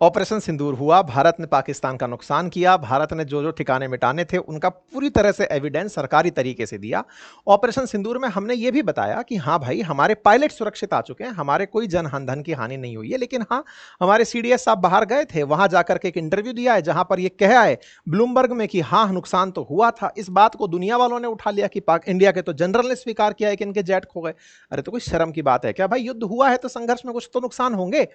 Operation सिंदूर हुआ, भारत ने पाकिस्तान का नुकसान किया, भारत ने जो जो ठिकाने मिटाने थे उनका पूरी तरह से एविडेंस सरकारी तरीके से दिया। ऑपरेशन सिंदूर में हमने ये भी बताया कि हाँ भाई, हमारे पायलट सुरक्षित आ चुके हैं, हमारे कोई जनहानि धन की हानि नहीं हुई है, लेकिन हाँ, हमारे सीडीएस साहब बाहर गए थे, वहां जाकर के एक इंटरव्यू दिया है जहां पर ये कह आए ब्लूमबर्ग में कि हाँ, नुकसान तो हुआ था। इस बात को दुनिया वालों ने उठा लिया कि पाक इंडिया के तो जनरल ने स्वीकार किया है कि इनके जेट खो गए। अरे तो कोई शर्म की बात है क्या भाई? युद्ध हुआ है तो संघर्ष में कुछ तो नुकसान होंगे।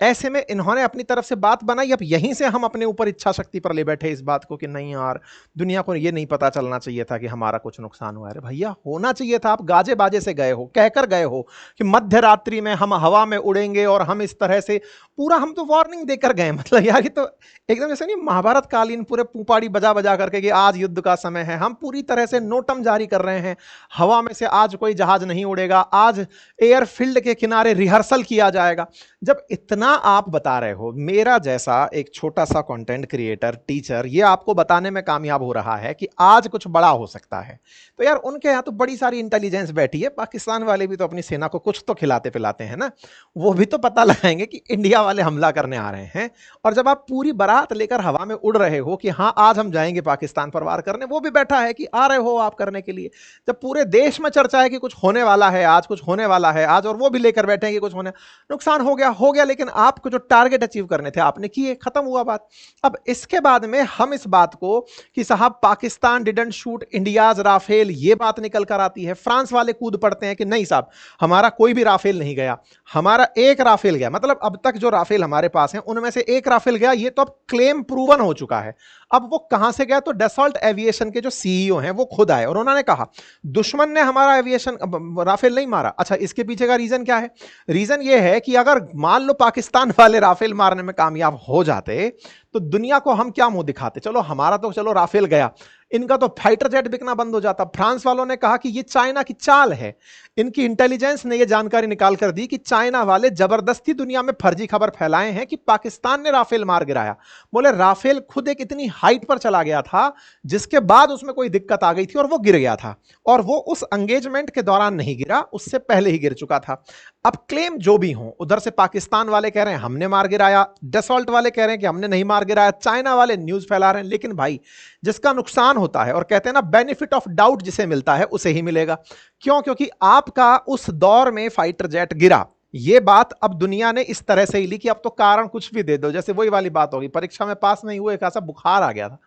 ऐसे में इन्होंने अपनी तरफ से बात बनाई, अब यहीं से हम अपने ऊपर इच्छा शक्ति पर ले बैठे इस बात को कि नहीं यार, दुनिया को ये नहीं पता चलना चाहिए था कि हमारा कुछ नुकसान हुआ है। अरे भैया, होना चाहिए था। आप गाजे बाजे से गए हो, कहकर गए हो कि मध्य रात्रि में हम हवा में उड़ेंगे और हम इस तरह से पूरा, हम तो वार्निंग देकर गए। मतलब यार, ये तो एकदम जैसे नहीं महाभारत कालीन पूरे पुपाड़ी बजा बजा करके कि आज युद्ध का समय है। हम पूरी तरह से नोटम जारी कर रहे हैं, हवा में से आज कोई जहाज नहीं उड़ेगा, आज एयरफील्ड के किनारे रिहर्सल किया जाएगा। जब इतना आप बता रहे हो, मेरा जैसा एक छोटा सा कंटेंट क्रिएटर, टीचर, ये आपको बताने में कामयाब हो रहा है कि आज कुछ बड़ा हो सकता है, तो यार उनके यहाँ तो बड़ी सारी इंटेलिजेंस बैठी है। पाकिस्तान वाले भी तो अपनी सेना को कुछ तो खिलाते पिलाते हैं ना, वो भी तो पता लगाएंगे कि इंडिया वाले हमला करने आ रहे हैं। और जब आप पूरी बारात लेकर हवा में उड़ रहे हो कि हाँ आज हम जाएंगे पाकिस्तान पर वार करने, वो भी बैठा है कि आ रहे हो आप करने के लिए। जब पूरे देश में चर्चा है कि कुछ होने वाला है आज, कुछ होने वाला है आज, और वो भी लेकर बैठे हैं कि कुछ होने, नुकसान हो गया, लेकिन आपको जो टारगेट अचीव करने थे आपने किए, खत्म हुआ बात। अब इसके बाद में हम इस बात को कि साहब Pakistan didn't shoot India's Rafale, ये बात निकल कर आती है, फ्रांस वाले कूद पड़ते हैं कि नहीं साहब, हमारा कोई भी राफेल नहीं गया, हमारा एक राफेल गया। मतलब अब तक जो राफेल हमारे पास हैं उनमें से एक राफेल गया, ये तो अब क्लेम प्रूवन हो चुका है। अब वो कहां से गया? तो डसॉल्ट एविएशन के जो सीईओ हैं वो खुद आए और उन्होंने कहा दुश्मन ने हमारा एविएशन राफेल नहीं मारा। अच्छा, इसके पीछे का रीजन क्या है? रीजन ये है कि अगर मान लो पाकिस्तान वाले राफेल मारने में कामयाब हो जाते तो दुनिया को हम क्या मुंह दिखाते? चलो हमारा तो चलो राफेल गया, इनका तो फाइटर जेट बिकना बंद हो जाता। फ्रांस वालों ने कहा कि ये चाइना की चाल है, इनकी इंटेलिजेंस ने ये जानकारी निकाल कर दी कि चाइना वाले जबरदस्ती दुनिया में फर्जी खबर फैलाए हैं कि पाकिस्तान ने राफेल मार गिराया। बोले राफेल खुद एक इतनी हाइट पर चला गया था जिसके बाद उसमें कोई दिक्कत आ गई थी और वो गिर गया था, और वो उस एंगेजमेंट के दौरान नहीं गिरा, उससे पहले ही गिर चुका था। अब क्लेम जो भी हो, उधर से पाकिस्तान वाले कह रहे हैं हमने मार गिराया, डसॉल्ट वाले कह रहे हैं कि हमने नहीं मार गिराया, चाइना वाले न्यूज फैला रहे हैं। लेकिन भाई, जिसका नुकसान होता है, और कहते हैं ना बेनिफिट ऑफ डाउट जिसे मिलता है उसे ही मिलेगा। क्यों? क्योंकि आपका उस दौर में फाइटर जेट गिरा, ये बात अब दुनिया ने इस तरह से ही ली कि अब तो कारण कुछ भी दे दो। जैसे वही वाली बात होगी, परीक्षा में पास नहीं हुए, खासा बुखार आ गया था,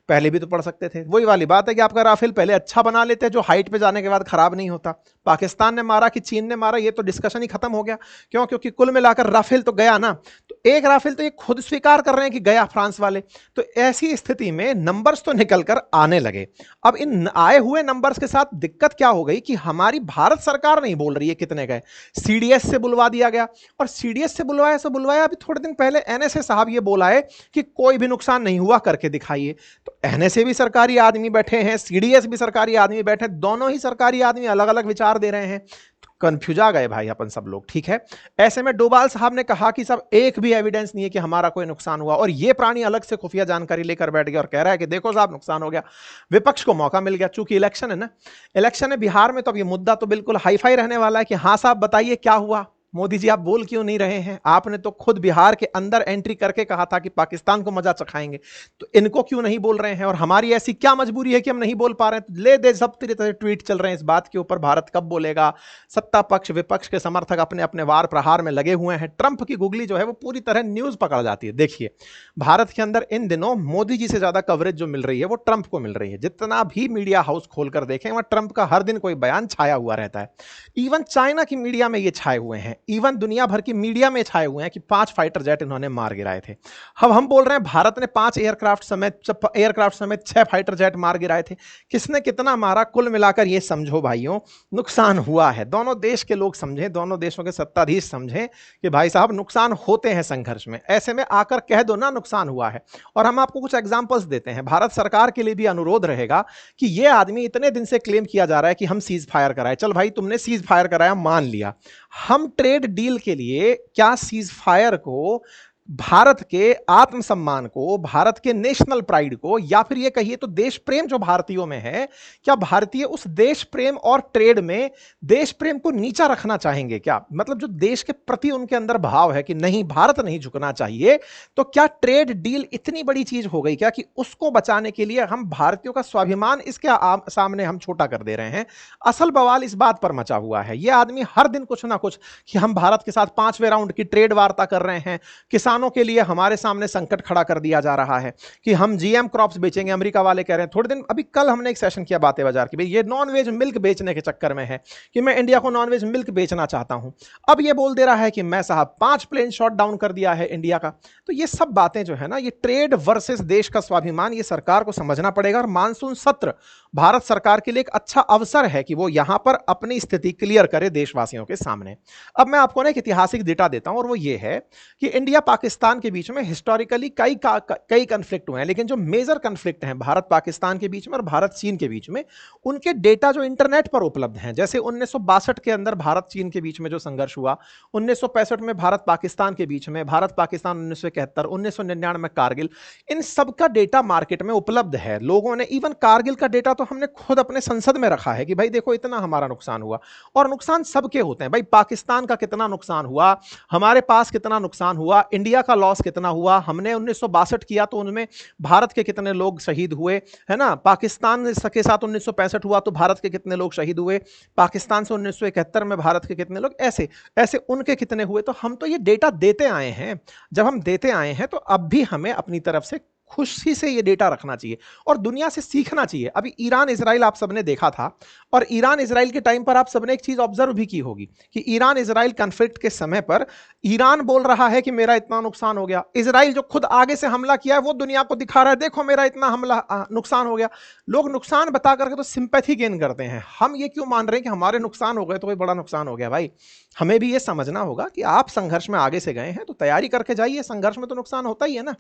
पहले भी तो पढ़ सकते थे। वही वाली बात है कि आपका राफेल पहले अच्छा बना लेते जो हाइट पे जाने के बाद खराब नहीं होता। पाकिस्तान ने मारा कि चीन ने मारा, ये तो डिस्कशन ही खत्म हो गया। क्यों? क्योंकि कुल मिलाकर राफेल तो गया ना। तो एक राफेल तो ये खुद स्वीकार कर रहे हैं कि गया फ्रांस वाले। तो ऐसी स्थिति में नंबर्स तो निकल कर आने लगे। अब इन आए हुए नंबर्स के साथ दिक्कत क्या हो गई कि हमारी भारत सरकार नहीं बोल रही है कितने गए, सीडीएस से बुलवा दिया गया। और सीडीएस से बुलवाया अभी थोड़े दिन पहले एनएसए साहब ये बोला है कि कोई भी नुकसान नहीं हुआ, करके दिखाइए। तो एनएसए भी सरकारी आदमी बैठे हैं, सीडीएस भी सरकारी आदमी बैठे, दोनों ही सरकारी आदमी अलग अलग विचार दे रहे हैं। तो कंफ्यूज आ गए भाई अपन सब लोग। ठीक है, ऐसे में डोभाल साहब ने कहा कि सब एक भी एविडेंस नहीं है कि हमारा कोई नुकसान हुआ, और ये प्राणी अलग से खुफिया जानकारी लेकर बैठ गया और कह रहा है कि देखो साहब नुकसान हो गया। विपक्ष को मौका मिल गया, चूंकि इलेक्शन है ना, इलेक्शन है बिहार में, तो अब ये मुद्दा तो बिल्कुल हाईफाई रहने वाला है कि हाँ साहब बताइए क्या हुआ, मोदी जी आप बोल क्यों नहीं रहे हैं? आपने तो खुद बिहार के अंदर एंट्री करके कहा था कि पाकिस्तान को मजा चखाएंगे, तो इनको क्यों नहीं बोल रहे हैं? और हमारी ऐसी क्या मजबूरी है कि हम नहीं बोल पा रहे हैं? तो ले दे सब तरह ट्वीट चल रहे हैं इस बात के ऊपर, भारत कब बोलेगा। सत्ता पक्ष विपक्ष के समर्थक अपने अपने वार प्रहार में लगे हुए हैं। ट्रंप की गुगली जो है वो पूरी तरह न्यूज पकड़ जाती है। देखिए, भारत के अंदर इन दिनों मोदी जी से ज्यादा कवरेज जो मिल रही है वो ट्रंप को मिल रही है। जितना भी मीडिया हाउस खोलकर देखें, वहां ट्रंप का हर दिन कोई बयान छाया हुआ रहता है। इवन चाइना की मीडिया में ये छाए हुए हैं, इवन दुनिया भर की मीडिया में छाए हुए हैं कि 5 फाइटर जेट इन्होंने मार गिराए थे। अब हम बोल रहे हैं भारत ने 5 एयरक्राफ्ट समेत 6 फाइटर जेट मार गिराए थे। किसने कितना मारा, कुल मिलाकर ये समझो भाइयों, नुकसान हुआ है। दोनों देश के लोग समझें, दोनों देशों के सत्ताधीश समझें कि भाई साहब नुकसान होते हैं संघर्ष में। ऐसे में आकर कह दो ना नुकसान हुआ है। और हम आपको कुछ एग्जांपल्स देते हैं। भारत सरकार के लिए भी अनुरोध रहेगा कि ये आदमी इतने दिन से क्लेम किया जा रहा है कि हम सीज फायर कराए। चल भाई, तुमने सीज फायर कराया, मान लिया। हम ट्रेड डील के लिए क्या सीज फायर को भारत के आत्मसम्मान को, भारत के नेशनल प्राइड को, या फिर ये कहिए तो देश प्रेम जो भारतीयों में है, क्या भारतीय उस देश प्रेम और ट्रेड में देश प्रेम को नीचा रखना चाहेंगे क्या? मतलब जो देश के प्रति उनके अंदर भाव है कि नहीं, भारत नहीं झुकना चाहिए, तो क्या ट्रेड डील इतनी बड़ी चीज हो गई क्या कि उसको बचाने के लिए हम भारतीयों का स्वाभिमान इसके सामने हम छोटा कर दे रहे हैं? असल बवाल इस बात पर मचा हुआ है। यह आदमी हर दिन कुछ ना कुछ कि हम भारत के साथ 5वें राउंड की ट्रेड वार्ता कर रहे हैं, किसानों के लिए हमारे सामने संकट खड़ा कर दिया जा रहा है कि हम जीएम क्रॉप्स बेचेंगे, अमेरिका वाले कह रहे हैं। थोड़े दिन अभी कल हमने एक सेशन किया बातें बाजार की, भाई ये नॉन वेज मिल्क बेचने के चक्कर में है कि मैं इंडिया को नॉन वेज मिल्क बेचना चाहता हूं। अब ये बोल दे रहा है कि मैं साहब 5 प्लेन शॉट डाउन कर दिया है इंडिया का। तो ये सब बातें जो है ना, ये ट्रेड वर्सेस देश का स्वाभिमान, ये सरकार को समझना पड़ेगा। और मानसून सत्र भारत सरकार के लिए एक अच्छा अवसर है कि वो यहां पर अपनी स्थिति क्लियर करे देशवासियों के सामने। अब मैं आपको ना एक ऐतिहासिक डेटा देता हूं, और वो ये है कि इंडिया पाकिस्तान के बीच में हिस्टोरिकली कई कन्फ्लिक्ट हुए हैं, लेकिन जो मेजर कन्फ्लिक्ट हैं भारत पाकिस्तान के बीच में और भारत चीन के बीच में, उनके डेटा जो इंटरनेट पर उपलब्ध हैं, जैसे 1962 के अंदर भारत चीन के बीच में जो संघर्ष हुआ, 1965 में भारत पाकिस्तान के बीच में, भारत पाकिस्तान 1971, 1999 में कारगिल, इन सब का डेटा मार्केट में उपलब्ध है। लोगों ने इवन कारगिल का डेटा तो हमने खुद अपने संसद में रखा है कि भाई देखो इतना हमारा नुकसान हुआ, और नुकसान सबके होते हैं भाई। पाकिस्तान का कितना नुकसान हुआ, हमारे पास कितना नुकसान हुआ, इंडिया का लॉस कितना हुआ, हमने 1962 किया तो उनमें भारत के कितने लोग शहीद हुए, है ना। पाकिस्तान के साथ 1965 हुआ तो भारत के कितने लोग शहीद हुए, पाकिस्तान से 1971 में भारत के कितने लोग, ऐसे ऐसे उनके कितने हुए। तो हम तो ये डेटा देते आए हैं। जब हम देते आए हैं तो अब भी हमें अपनी तरफ से खुशी से ये डेटा रखना चाहिए और दुनिया से सीखना चाहिए। अभी ईरान इजराइल आप सबने देखा था, और ईरान इजराइल के टाइम पर आप सबने एक चीज ऑब्जर्व भी की होगी कि ईरान इजराइल कॉन्फ्लिक्ट के समय पर ईरान बोल रहा है कि मेरा इतना नुकसान हो गया, इजराइल जो खुद आगे से हमला किया है वो दुनिया को दिखा रहा है देखो मेरा इतना हमला नुकसान हो गया। लोग नुकसान बता करके तो सिंपैथी गेन करते हैं। हम ये क्यों मान रहे हैं कि हमारे नुकसान हो गए तो कोई बड़ा नुकसान हो गया? भाई हमें भी ये समझना होगा कि आप संघर्ष में आगे से गए हैं तो तैयारी करके जाइए, संघर्ष में तो नुकसान होता ही है ना।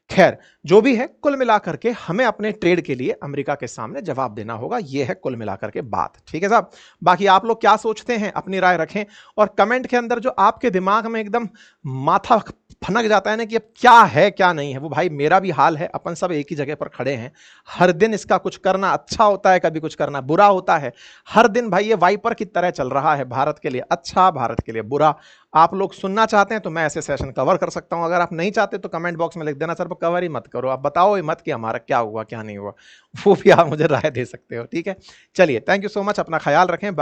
खैर जो भी है, कुल मिलाकर के हमें अपने ट्रेड के लिए अमेरिका के सामने जवाब देना होगा। यह है कुल मिलाकर के बात, ठीक है साहब। बाकी आप लोग क्या सोचते हैं अपनी राय रखें, और कमेंट के अंदर जो आपके दिमाग में एकदम माथा फनक जाता है ना कि अब क्या है क्या नहीं है, वो भाई मेरा भी हाल है। अपन सब एक ही जगह पर खड़े हैं। हर दिन इसका कुछ करना अच्छा होता है, कभी कुछ करना बुरा होता है। हर दिन भाई ये वाइपर की तरह चल रहा है, भारत के लिए अच्छा, भारत के लिए बुरा। आप लोग सुनना चाहते हैं तो मैं ऐसे सेशन कवर कर सकता हूं, अगर आप नहीं चाहते तो कमेंट बॉक्स में लिख देना सर कवर ही मत करो, आप बताओ ही मत कि हमारा क्या हुआ क्या नहीं हुआ, वो भी आप मुझे राय दे सकते हो, ठीक है। चलिए, थैंक यू सो मच, अपना ख्याल रखें।